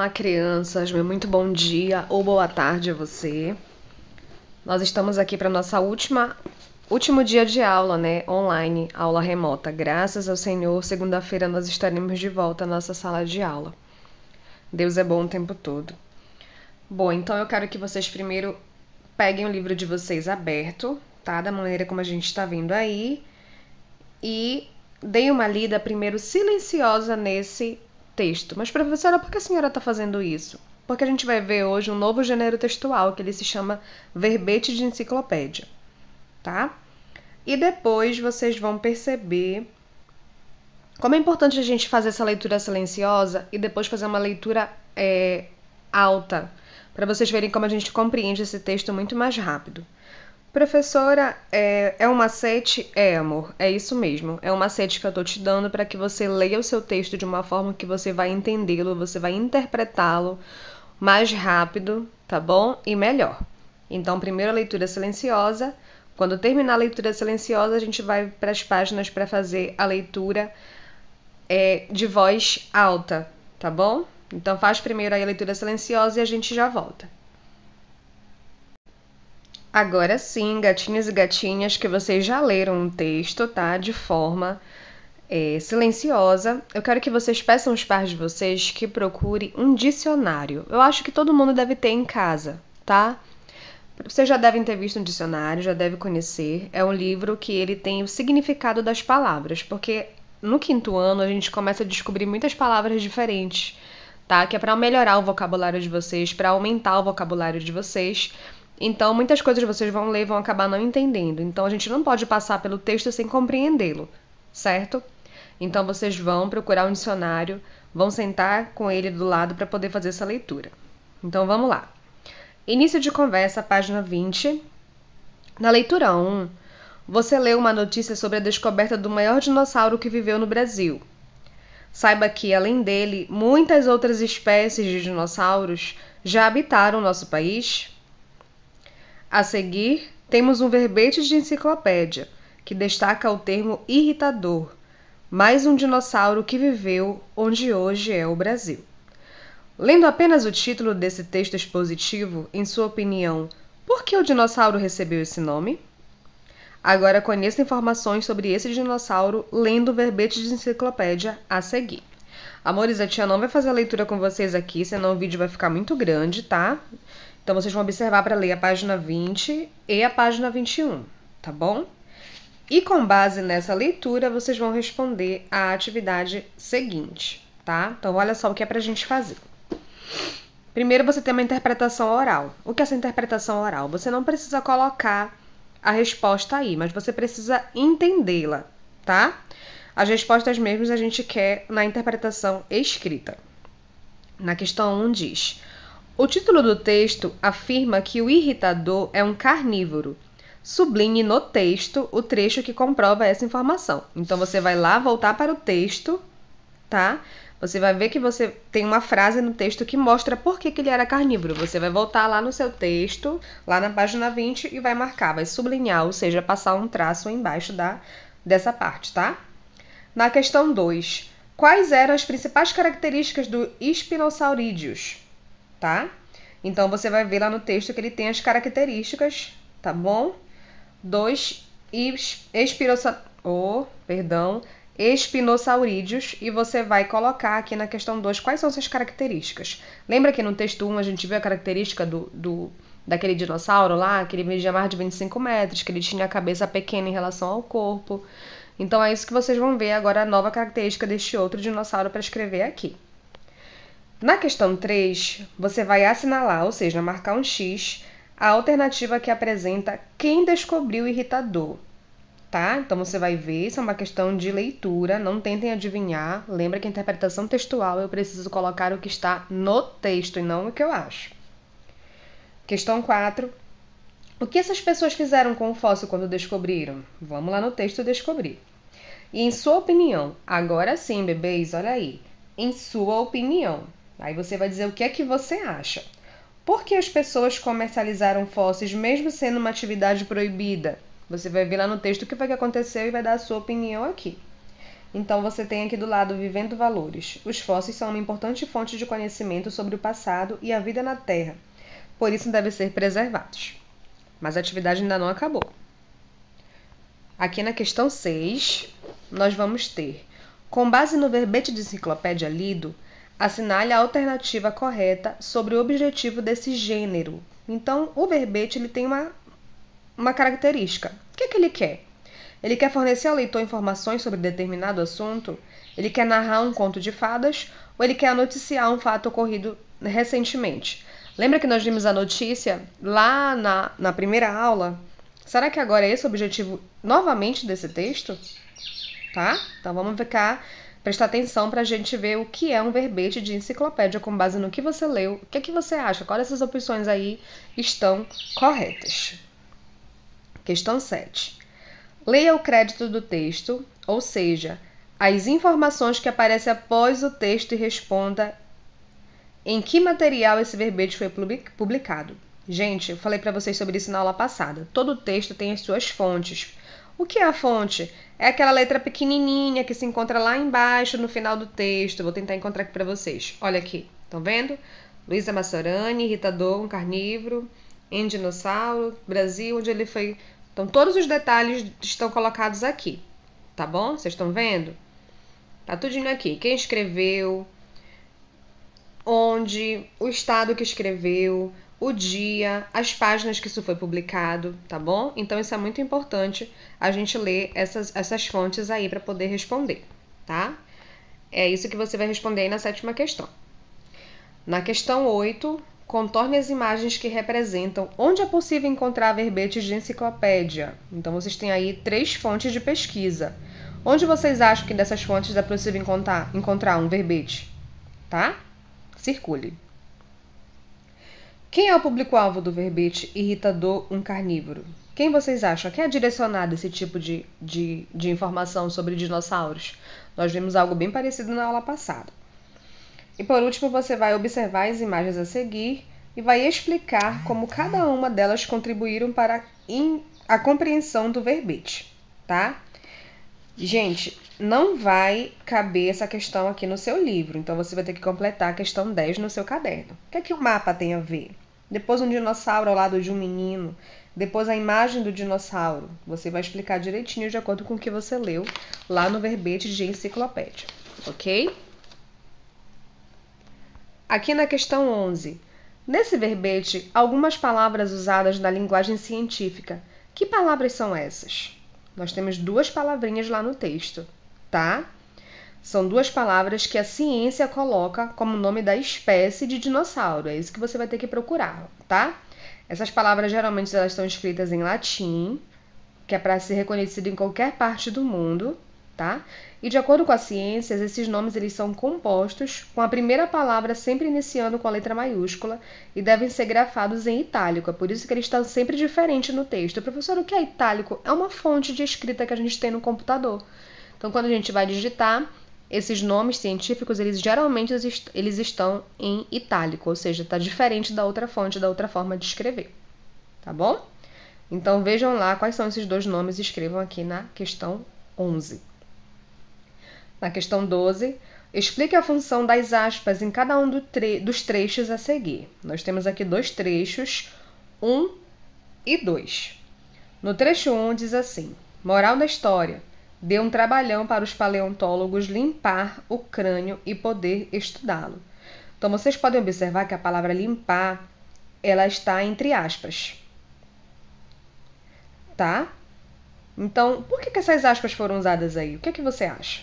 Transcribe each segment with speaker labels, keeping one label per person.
Speaker 1: Olá, crianças, meu muito bom dia ou boa tarde a você. Nós estamos aqui para nossa último dia de aula, né, online, aula remota. Graças ao Senhor, segunda-feira nós estaremos de volta à nossa sala de aula. Deus é bom o tempo todo. Bom, então eu quero que vocês primeiro peguem o livro de vocês aberto, tá? Da maneira como a gente está vendo aí. E deem uma lida primeiro silenciosa nesse texto. Mas, professora, por que a senhora está fazendo isso? Porque a gente vai ver hoje um novo gênero textual, que ele se chama verbete de enciclopédia, tá? E depois vocês vão perceber como é importante a gente fazer essa leitura silenciosa e depois fazer uma leitura alta, para vocês verem como a gente compreende esse texto muito mais rápido. Professora, é um macete? Amor, é isso mesmo. É um macete que eu tô te dando para que você leia o seu texto de uma forma que você vai entendê-lo, você vai interpretá-lo mais rápido, tá bom? E melhor. Então, primeiro a leitura silenciosa. Quando terminar a leitura silenciosa, a gente vai para as páginas para fazer a leitura de voz alta, tá bom? Então, faz primeiro aí a leitura silenciosa e a gente já volta. Agora sim, gatinhos e gatinhas, que vocês já leram o texto, tá? De forma silenciosa. Eu quero que vocês peçam aos pais de vocês que procurem um dicionário. Eu acho que todo mundo deve ter em casa, tá? Vocês já devem ter visto um dicionário, já devem conhecer. É um livro que ele tem o significado das palavras, porque no 5º ano a gente começa a descobrir muitas palavras diferentes, tá? Que é para melhorar o vocabulário de vocês, para aumentar o vocabulário de vocês. Então, muitas coisas vocês vão ler e vão acabar não entendendo. Então, a gente não pode passar pelo texto sem compreendê-lo, certo? Então, vocês vão procurar um dicionário, vão sentar com ele do lado para poder fazer essa leitura. Então, vamos lá. Início de conversa, página 20. Na leitura 1, você lê uma notícia sobre a descoberta do maior dinossauro que viveu no Brasil. Saiba que, além dele, muitas outras espécies de dinossauros já habitaram o nosso país. A seguir, temos um verbete de enciclopédia, que destaca o termo irritador, mais um dinossauro que viveu onde hoje é o Brasil. Lendo apenas o título desse texto expositivo, em sua opinião, por que o dinossauro recebeu esse nome? Agora conheça informações sobre esse dinossauro lendo o verbete de enciclopédia a seguir. Amores, a tia não vai fazer a leitura com vocês aqui, senão o vídeo vai ficar muito grande, tá? Então, vocês vão observar para ler a página 20 e a página 21, tá bom? E com base nessa leitura, vocês vão responder a atividade seguinte, tá? Então, olha só o que é para a gente fazer. Primeiro, você tem uma interpretação oral. O que é essa interpretação oral? Você não precisa colocar a resposta aí, mas você precisa entendê-la, tá? As respostas mesmas a gente quer na interpretação escrita. Na questão 1 diz: o título do texto afirma que o irritador é um carnívoro. Sublinhe no texto o trecho que comprova essa informação. Então, você vai lá voltar para o texto, tá? Você vai ver que você tem uma frase no texto que mostra por que ele era carnívoro. Você vai voltar lá no seu texto, lá na página 20, e vai marcar, vai sublinhar, ou seja, passar um traço embaixo dessa parte, tá? Na questão 2, quais eram as principais características do Spinosaurideus? Tá? Então, você vai ver lá no texto que ele tem as características, tá bom? 2, Espinosaurídeos, e você vai colocar aqui na questão 2 quais são essas características. Lembra que no texto 1 a gente viu a característica daquele dinossauro lá, que ele media mais de 25 metros, que ele tinha a cabeça pequena em relação ao corpo. Então, é isso que vocês vão ver agora, a nova característica deste outro dinossauro para escrever aqui. Na questão 3, você vai assinalar, ou seja, marcar um X, a alternativa que apresenta quem descobriu o irritador, tá? Então, você vai ver, isso é uma questão de leitura, não tentem adivinhar. Lembra que a interpretação textual eu preciso colocar o que está no texto e não o que eu acho. Questão 4. O que essas pessoas fizeram com o fóssil quando descobriram? Vamos lá no texto descobrir. E em sua opinião, agora sim, bebês, olha aí. Em sua opinião. Aí você vai dizer o que é que você acha. Por que as pessoas comercializaram fósseis mesmo sendo uma atividade proibida? Você vai ver lá no texto o que foi que aconteceu e vai dar a sua opinião aqui. Então você tem aqui do lado Vivendo Valores. Os fósseis são uma importante fonte de conhecimento sobre o passado e a vida na Terra, por isso devem ser preservados. Mas a atividade ainda não acabou. Aqui na questão 6, nós vamos ter, com base no verbete de enciclopédia lido, assinale a alternativa correta sobre o objetivo desse gênero. Então, o verbete ele tem uma característica. O que ele quer? Ele quer fornecer ao leitor informações sobre determinado assunto? Ele quer narrar um conto de fadas? Ou ele quer noticiar um fato ocorrido recentemente? Lembra que nós vimos a notícia lá na primeira aula? Será que agora é esse o objetivo novamente desse texto? Tá? Então vamos prestar atenção para a gente ver o que é um verbete de enciclopédia com base no que você leu. O que você acha? Qual dessas opções aí estão corretas? Questão 7. Leia o crédito do texto, ou seja, as informações que aparecem após o texto e responda em que material esse verbete foi publicado. Gente, eu falei para vocês sobre isso na aula passada. Todo texto tem as suas fontes. O que é a fonte? É aquela letra pequenininha que se encontra lá embaixo no final do texto. Vou tentar encontrar aqui para vocês. Olha aqui, estão vendo? Luísa Massorani, Irritador, um carnívoro, em dinossauro, Brasil, onde ele foi... Então, todos os detalhes estão colocados aqui, tá bom? Vocês estão vendo? Tá tudinho aqui. Quem escreveu, onde, o estado que escreveu, o dia, as páginas que isso foi publicado, tá bom? Então, isso é muito importante a gente ler essas fontes aí para poder responder, tá? É isso que você vai responder aí na 7ª questão. Na questão 8, contorne as imagens que representam onde é possível encontrar verbetes de enciclopédia. Então, vocês têm aí 3 fontes de pesquisa. Onde vocês acham que dessas fontes é possível encontrar um verbete? Tá? Circule. Quem é o público-alvo do verbete Irritador, um carnívoro? Quem vocês acham? A quem é direcionado esse tipo de informação sobre dinossauros? Nós vimos algo bem parecido na aula passada. E por último, você vai observar as imagens a seguir e vai explicar como cada uma delas contribuíram para a compreensão do verbete, tá? Gente, não vai caber essa questão aqui no seu livro, então você vai ter que completar a questão 10 no seu caderno. O que o mapa tem a ver? Depois um dinossauro ao lado de um menino, depois a imagem do dinossauro. Você vai explicar direitinho de acordo com o que você leu lá no verbete de enciclopédia, ok? Aqui na questão 11. Nesse verbete, algumas palavras usadas na linguagem científica. Que palavras são essas? Nós temos 2 palavrinhas lá no texto, tá? São 2 palavras que a ciência coloca como nome da espécie de dinossauro. É isso que você vai ter que procurar, tá? Essas palavras geralmente elas estão escritas em latim, que é para ser reconhecido em qualquer parte do mundo, tá? E de acordo com a ciência, esses nomes eles são compostos com a primeira palavra sempre iniciando com a letra maiúscula e devem ser grafados em itálico. É por isso que eles estão sempre diferentes no texto. Professor, o que é itálico? É uma fonte de escrita que a gente tem no computador. Então, quando a gente vai digitar, esses nomes científicos, eles geralmente eles estão em itálico, ou seja, está diferente da outra fonte, da outra forma de escrever. Tá bom? Então, vejam lá quais são esses 2 nomes e escrevam aqui na questão 11. Na questão 12, explique a função das aspas em cada um dos trechos a seguir. Nós temos aqui 2 trechos, 1 e 2. No trecho 1 diz assim: moral da história, deu um trabalhão para os paleontólogos limpar o crânio e poder estudá-lo. Então, vocês podem observar que a palavra limpar, ela está entre aspas. Tá? Então, por que essas aspas foram usadas aí? O que você acha?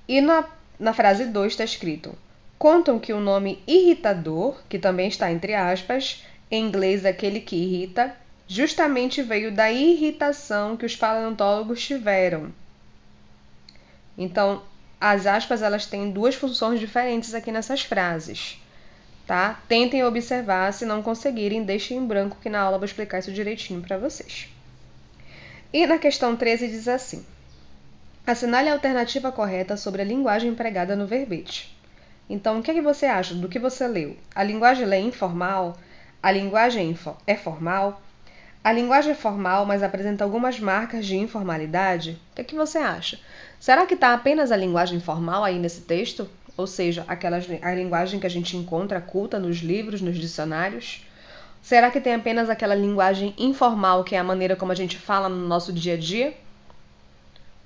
Speaker 1: E na frase 2 está escrito: contam que o nome irritador, que também está entre aspas, em inglês aquele que irrita, justamente veio da irritação que os paleontólogos tiveram. Então, as aspas elas têm 2 funções diferentes aqui nessas frases. Tá? Tentem observar, se não conseguirem, deixem em branco que na aula eu vou explicar isso direitinho para vocês. E na questão 13 diz assim: assinale a alternativa correta sobre a linguagem empregada no verbete. Então, o que você acha do que você leu? A linguagem é informal? A linguagem é formal? A linguagem é formal, mas apresenta algumas marcas de informalidade? O que você acha? Será que está apenas a linguagem formal aí nesse texto? Ou seja, a linguagem que a gente encontra culta nos livros, nos dicionários? Será que tem apenas aquela linguagem informal, que é a maneira como a gente fala no nosso dia a dia?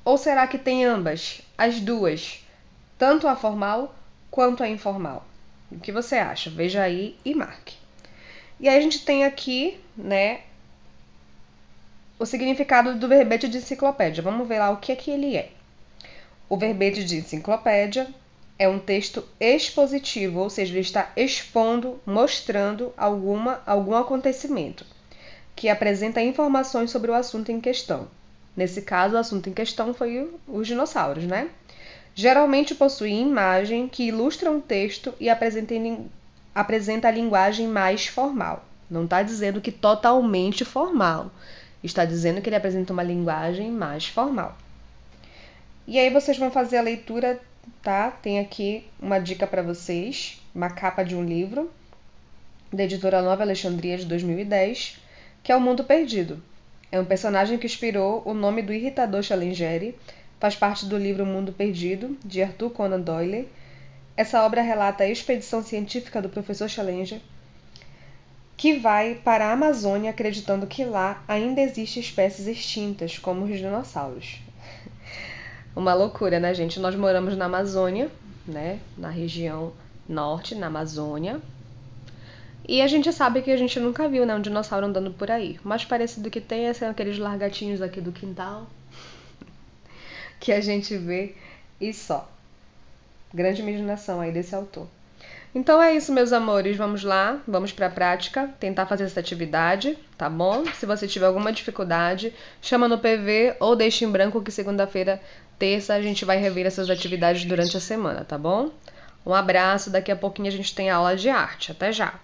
Speaker 1: Ou será que tem ambas, as duas, tanto a formal quanto a informal? O que você acha? Veja aí e marque. E aí a gente tem aqui, né, o significado do verbete de enciclopédia. Vamos ver lá o que é que ele é. O verbete de enciclopédia é um texto expositivo, ou seja, ele está expondo, mostrando algum acontecimento, que apresenta informações sobre o assunto em questão. Nesse caso, o assunto em questão foi os dinossauros, né? Geralmente possui imagem que ilustra um texto e apresenta a linguagem mais formal. Não está dizendo que totalmente formal. Está dizendo que ele apresenta uma linguagem mais formal. E aí vocês vão fazer a leitura, tá? Tem aqui uma dica para vocês, uma capa de um livro da editora Nova Alexandria de 2010, que é O Mundo Perdido. É um personagem que inspirou o nome do irritador Challenger, faz parte do livro O Mundo Perdido, de Arthur Conan Doyle. Essa obra relata a expedição científica do professor Challenger, que vai para a Amazônia acreditando que lá ainda existem espécies extintas, como os dinossauros. Uma loucura, né, gente? Nós moramos na Amazônia, né? Na região norte, na Amazônia. E a gente sabe que a gente nunca viu, né, um dinossauro andando por aí. O mais parecido que tem são aqueles largatinhos aqui do quintal que a gente vê e só. Grande imaginação aí desse autor. Então é isso, meus amores. Vamos lá, vamos para a prática, tentar fazer essa atividade, tá bom? Se você tiver alguma dificuldade, chama no PV ou deixa em branco que segunda-feira, terça, a gente vai rever essas atividades durante a semana, tá bom? Um abraço, daqui a pouquinho a gente tem aula de arte. Até já!